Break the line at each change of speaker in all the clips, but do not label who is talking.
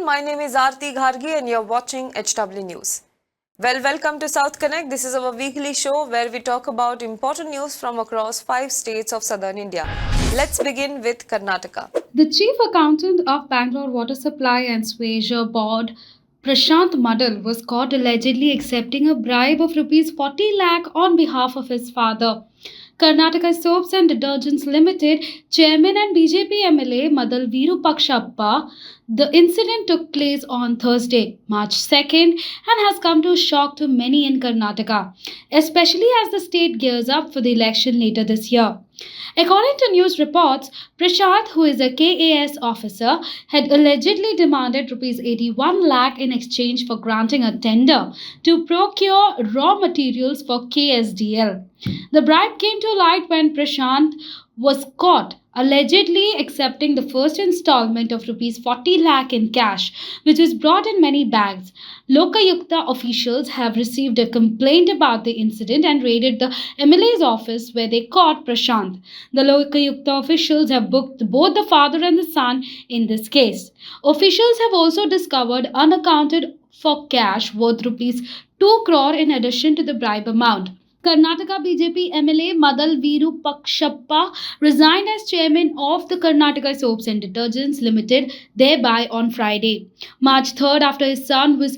My name is Aarti Ghargi and you're watching HW News. Welcome to South Connect. This is our weekly show where we talk about important news from across 5 states of southern India. Let's begin with Karnataka.
The chief accountant of Bangalore Water Supply and Sewage Board, Prashant Madal, was caught allegedly accepting a bribe of rupees 40 lakh on behalf of his father. Karnataka Soaps and Detergents Limited chairman and BJP MLA Madal Virupakshappa. The incident took place on Thursday, March 2nd, and has come to a shock to many in Karnataka, especially as the state gears up for the election later this year. According to news reports, Prashant, who is a KAS officer, had allegedly demanded rupees 81 lakh in exchange for granting a tender to procure raw materials for KSDL. The bribe came to light when Prashant was caught allegedly accepting the first installment of rupees 40 lakh in cash, which was brought in many bags. Lokayukta officials have received a complaint about the incident and raided the MLA's office where they caught Prashant. The Lokayukta officials have booked both the father and the son in this case. Officials have also discovered unaccounted for cash worth rupees 2 crore in addition to the bribe amount. Karnataka BJP MLA Madal Virupakshappa resigned as chairman of the Karnataka Soaps and Detergents Limited thereby on Friday, March 3rd, after his son was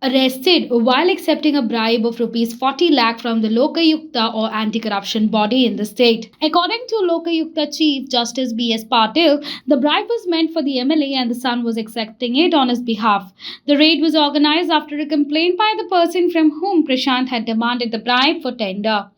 arrested while accepting a bribe of rupees 40 lakh from the Lokayukta or anti-corruption body in the state. According to Lokayukta Chief Justice B.S. Patil, the bribe was meant for the MLA and the son was accepting it on his behalf. The raid was organized after a complaint by the person from whom Prashant had demanded the bribe for tender.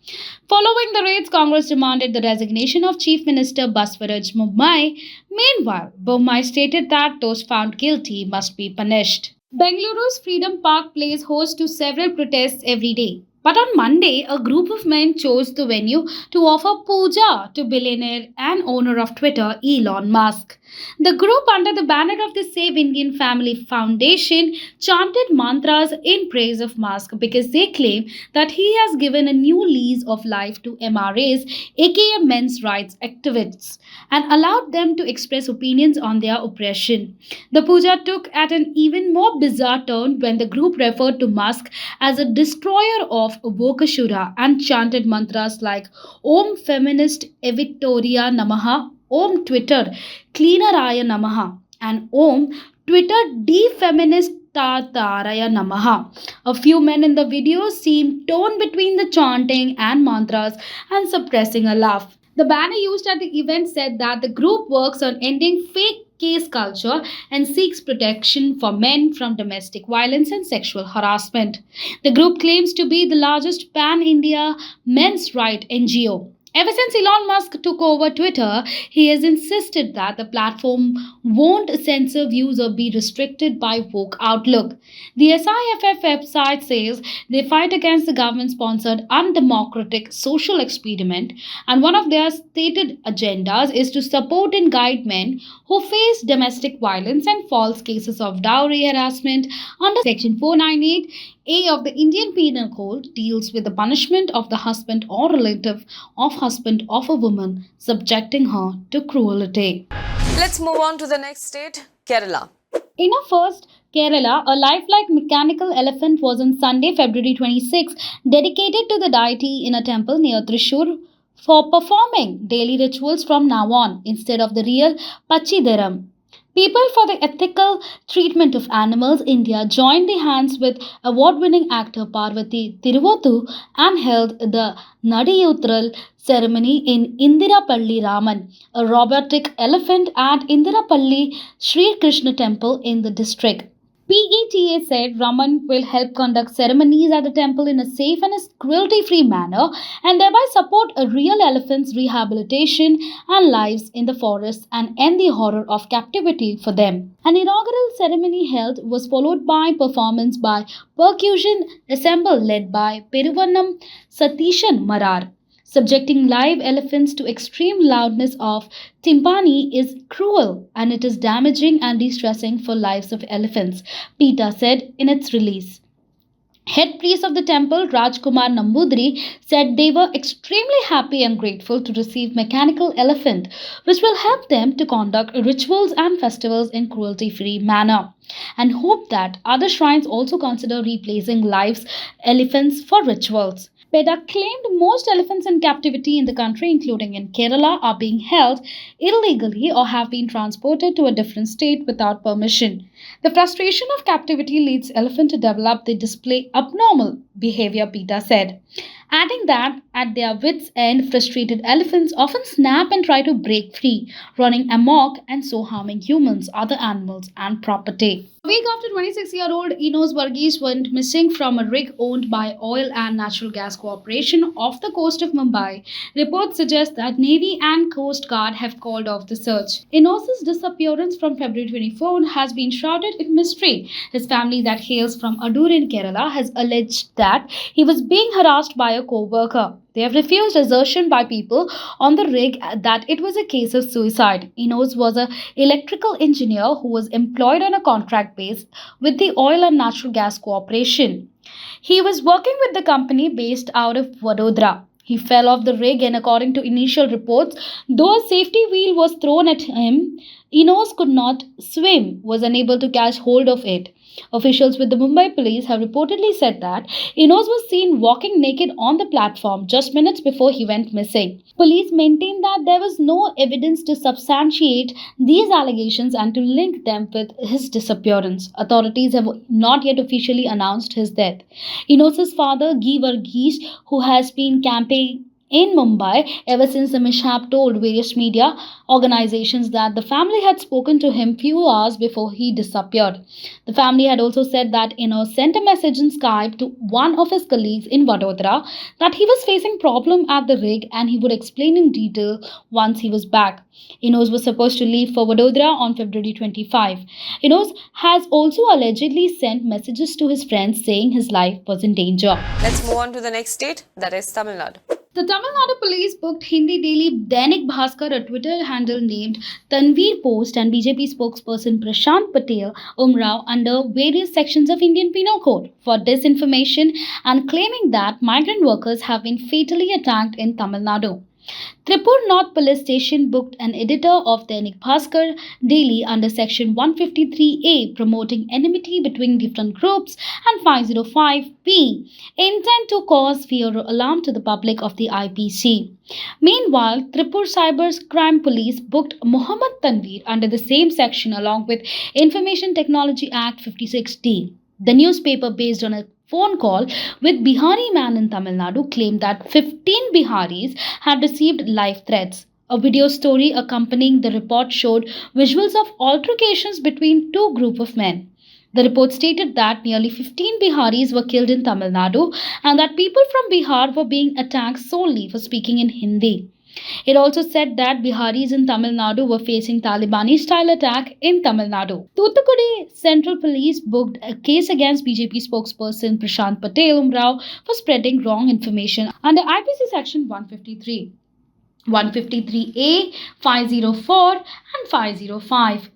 Following the raids, Congress demanded the resignation of Chief Minister Bhaskar Bommai. Meanwhile, Bommai stated that those found guilty must be punished. Bengaluru's Freedom Park plays host to several protests every day. But on Monday, a group of men chose the venue to offer puja to billionaire and owner of Twitter, Elon Musk. The group, under the banner of the Save Indian Family Foundation, chanted mantras in praise of Musk because they claim that he has given a new lease of life to MRAs, aka men's rights activists, and allowed them to express opinions on their oppression. The puja took at an even more bizarre turn when the group referred to Musk as a destroyer of Vokashura and chanted mantras like Om Feminist Evictoria Namaha, Om Twitter Cleaneraya Namaha, and Om Twitter Defeminist Taraya Namaha. A few men in the video seemed torn between the chanting and mantras and suppressing a laugh. The banner used at the event said that the group works on ending fake case culture and seeks protection for men from domestic violence and sexual harassment. The group claims to be the largest pan-India men's rights NGO. Ever since Elon Musk took over Twitter, he has insisted that the platform won't censor views or be restricted by woke outlook. The SIFF website says they fight against the government-sponsored undemocratic social experiment, and one of their stated agendas is to support and guide men who face domestic violence and false cases of dowry harassment under Section 498A of the Indian Penal Code deals with the punishment of the husband or relative of husband of a woman, subjecting her to cruelty.
Let's move on to the next state, Kerala.
In a first, Kerala, a lifelike mechanical elephant was on Sunday, February 26, dedicated to the deity in a temple near Thrissur for performing daily rituals from now on instead of the real Pachidaram. People for the Ethical Treatment of Animals India joined the hands with award-winning actor Parvati Tiruvottu and held the Nadiyutral ceremony in Indirapalli Raman, a robotic elephant at Indirapalli Sri Krishna temple in the district. PETA said Raman will help conduct ceremonies at the temple in a safe and cruelty-free manner and thereby support a real elephant's rehabilitation and lives in the forest and end the horror of captivity for them. An inaugural ceremony held was followed by performance by percussion ensemble led by Peruvannam Satishan Marar. Subjecting live elephants to extreme loudness of timpani is cruel and it is damaging and distressing for lives of elephants, PETA said in its release. Head priest of the temple, Rajkumar Nambudri, said they were extremely happy and grateful to receive mechanical elephant, which will help them to conduct rituals and festivals in cruelty-free manner, and hope that other shrines also consider replacing live elephants for rituals. PETA claimed most elephants in captivity in the country, including in Kerala, are being held illegally or have been transported to a different state without permission. The frustration of captivity leads elephant to develop the display abnormal behavior, PETA said, adding that at their wits' end, frustrated elephants often snap and try to break free, running amok and so harming humans, other animals, and property. A week after 26-year-old Enos Varghese went missing from a rig owned by Oil and Natural Gas Corporation off the coast of Mumbai, reports suggest that Navy and Coast Guard have called off the search. Enos's disappearance from February 24 has been shrouded in mystery. His family, that hails from Adur in Kerala, has alleged that he was being harassed by a co-worker. They have refused assertion by people on the rig that it was a case of suicide. Enos was an electrical engineer who was employed on a contract base with the Oil and Natural Gas Corporation. He was working with the company based out of Vadodara. He fell off the rig, and according to initial reports, though a safety wheel was thrown at him, Enos could not swim, was unable to catch hold of it. Officials with the Mumbai police have reportedly said that Enos was seen walking naked on the platform just minutes before he went missing. Police maintain that there was no evidence to substantiate these allegations and to link them with his disappearance. Authorities have not yet officially announced his death. Enos's father, Guy Varghese, who has been campaigning in Mumbai ever since the mishap, told various media organizations that the family had spoken to him few hours before he disappeared. The family had also said that Enos sent a message in Skype to one of his colleagues in Vadodara that he was facing problem at the rig and he would explain in detail once he was back. Enos was supposed to leave for Vadodara on February 25. Enos has also allegedly sent messages to his friends saying his life was in danger.
Let's move on to the next state, that is Tamil Nadu.
The Tamil Nadu police booked Hindi daily Dainik Bhaskar, a Twitter handle named Tanveer Post, and BJP spokesperson Prashant Patel Umrao under various sections of Indian Penal Code for disinformation and claiming that migrant workers have been fatally attacked in Tamil Nadu. Tripur North Police Station booked an editor of Dainik Bhaskar daily under Section 153A promoting enmity between different groups and 505B intent to cause fear or alarm to the public of the IPC. Meanwhile, Tripur Cyber Crime Police booked Muhammad Tanveer under the same section along with Information Technology Act 56D. The newspaper, based on a phone call with Bihari man in Tamil Nadu, claimed that 15 Biharis had received life threats. A video story accompanying the report showed visuals of altercations between two groups of men. The report stated that nearly 15 Biharis were killed in Tamil Nadu and that people from Bihar were being attacked solely for speaking in Hindi. It also said that Biharis in Tamil Nadu were facing Talibani-style attack in Tamil Nadu. Thoothukudi Central Police booked a case against BJP spokesperson Prashant Patel Umrao for spreading wrong information under IPC Section 153, 153A, 504 and 505.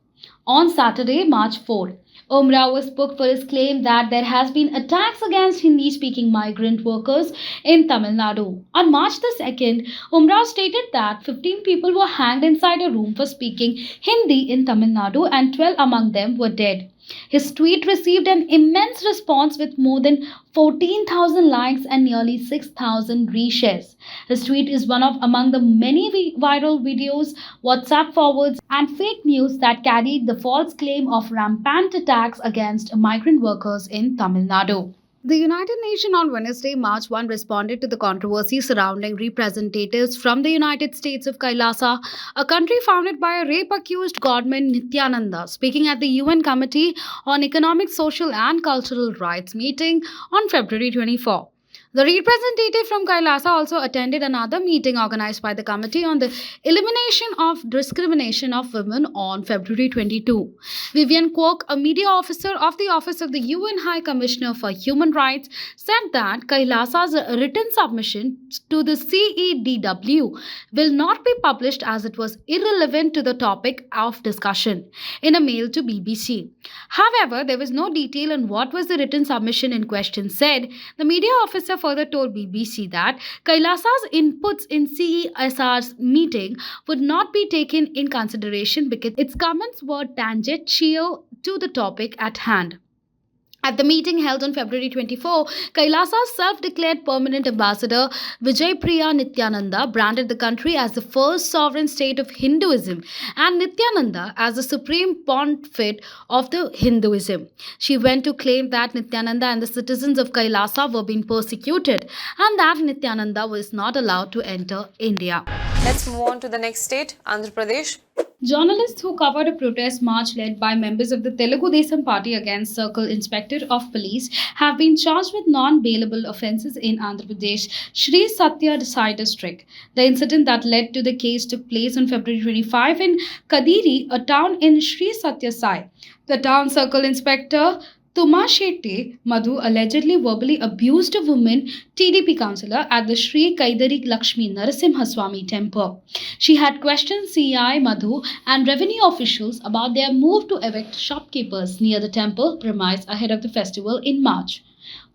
On Saturday, March 4, Umrao was booked for his claim that there has been attacks against Hindi-speaking migrant workers in Tamil Nadu. On March the 2nd, Umrao stated that 15 people were hanged inside a room for speaking Hindi in Tamil Nadu and 12 among them were dead. His tweet received an immense response with more than 14,000 likes and nearly 6,000 reshares. His tweet is one of among the many viral videos, WhatsApp forwards, and fake news that carried the false claim of rampant attacks against migrant workers in Tamil Nadu. The United Nations on Wednesday, March 1, responded to the controversy surrounding representatives from the United States of Kailasa, a country founded by a rape-accused godman Nityananda, speaking at the UN Committee on Economic, Social and Cultural Rights meeting on February 24. The representative from Kailasa also attended another meeting organized by the Committee on the Elimination of Discrimination of Women on February 22. Vivian Kwok, a media officer of the Office of the UN High Commissioner for Human Rights, said that Kailasa's written submission to the CEDW will not be published as it was irrelevant to the topic of discussion in a mail to BBC. However, there was no detail on what was the written submission in question said. The media officer further told BBC that Kailasa's inputs in CESR's meeting would not be taken in consideration because its comments were tangential to the topic at hand. At the meeting held on February 24, Kailasa's self-declared permanent ambassador Vijay Priya Nityananda branded the country as the first sovereign state of Hinduism and Nityananda as the supreme pontiff of the Hinduism. She went to claim that Nityananda and the citizens of Kailasa were being persecuted and that Nityananda was not allowed to enter India.
Let's move on to the next state, Andhra Pradesh.
Journalists who covered a protest march led by members of the Telugu Desam Party against Circle Inspector of Police have been charged with non-bailable offences in Andhra Pradesh, Sri Satya Sai district. The incident that led to the case took place on February 25 in Kadiri, a town in Sri Satya Sai. The town Circle Inspector Tumashetty Madhu allegedly verbally abused a woman TDP councillor at the Sri Kaidari Lakshmi Narasimhaswamy temple. She had questioned CI Madhu and revenue officials about their move to evict shopkeepers near the temple premise ahead of the festival in March.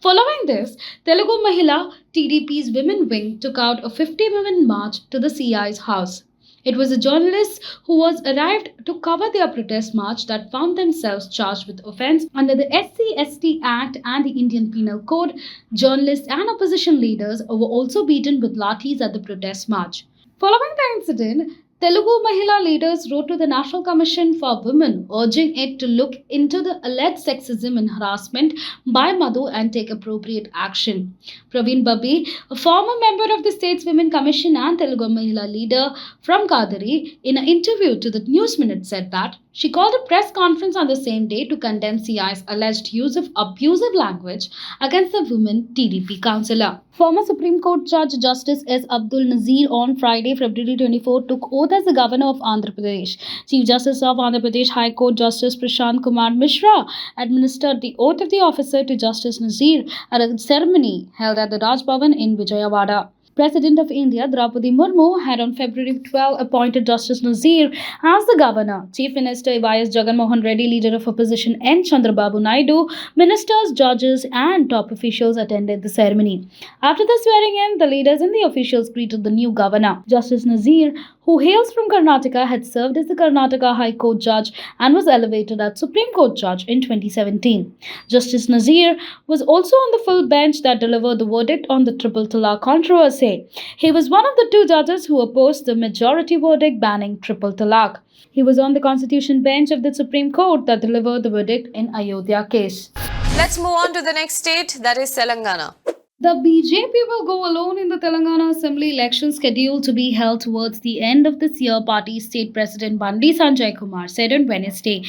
Following this, Telugu Mahila TDP's women wing took out a 50-women march to the CI's house. It was the journalists who was arrived to cover their protest march that found themselves charged with offence under the SC/ST Act and the Indian Penal Code. Journalists and opposition leaders were also beaten with lathis at the protest march. Following the incident, Telugu Mahila leaders wrote to the National Commission for Women urging it to look into the alleged sexism and harassment by Madhu and take appropriate action. Praveen Babbi, a former member of the state's Women Commission and Telugu Mahila leader from Kadari, in an interview to the News Minute said that she called a press conference on the same day to condemn CI's alleged use of abusive language against the women TDP councillor. Former Supreme Court Judge Justice S. Abdul Nazir on Friday, February 24, took oath as the Governor of Andhra Pradesh. Chief Justice of Andhra Pradesh High Court Justice Prashant Kumar Mishra administered the oath of the officer to Justice Nazir at a ceremony held at the Raj Bhavan in Vijayawada. President of India Draupadi Murmu had on February 12 appointed Justice Nazir as the governor. Chief Minister Y.S. Jagan Mohan Reddy, leader of opposition N. Chandrababu Naidu, ministers, judges and top officials attended the ceremony. After the swearing-in, the leaders and the officials greeted the new governor. Justice Nazir, who hails from Karnataka, had served as the Karnataka High Court judge and was elevated as Supreme Court judge in 2017. Justice Nazir was also on the full bench that delivered the verdict on the triple talaq controversy. He was one of the two judges who opposed the majority verdict banning triple talaq. He was on the Constitution bench of the Supreme Court that delivered the verdict in Ayodhya case.
Let's move on to the next state, that is Telangana.
The BJP will go alone in the Telangana Assembly election scheduled to be held towards the end of this year, party state president Bandi Sanjay Kumar said on Wednesday.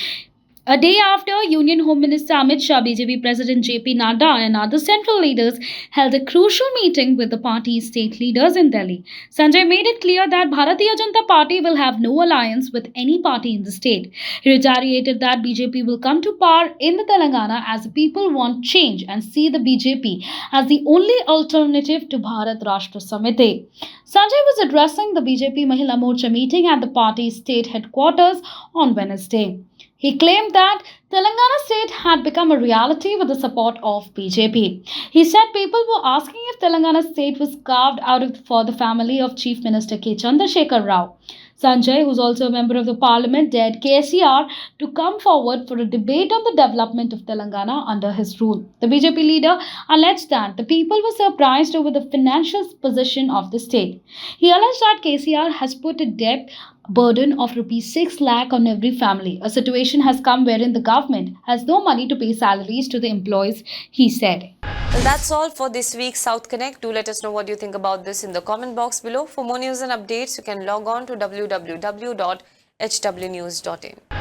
A day after, Union Home Minister Amit Shah, BJP President JP Nada and other central leaders held a crucial meeting with the party's state leaders in Delhi. Sanjay made it clear that Bharatiya Janata Party will have no alliance with any party in the state. He reiterated that BJP will come to power in the Telangana as the people want change and see the BJP as the only alternative to Bharat Rashtra Samiti. Sanjay was addressing the BJP Mahila Morcha meeting at the party's state headquarters on Wednesday. He claimed that Telangana state had become a reality with the support of BJP. He said people were asking if Telangana state was carved out for the family of Chief Minister K. Chandrasekhar Rao. Sanjay, who is also a member of the parliament, dared KCR to come forward for a debate on the development of Telangana under his rule. The BJP leader alleged that the people were surprised over the financial position of the state. He alleged that KCR has put a debt burden of rupees 6 lakh on every family. A situation has come wherein the government has no money to pay salaries to the employees, he said.
Well, that's all for this week's South Connect. Do let us know what you think about this in the comment box below. For more news and updates, you can log on to www.hwnews.in.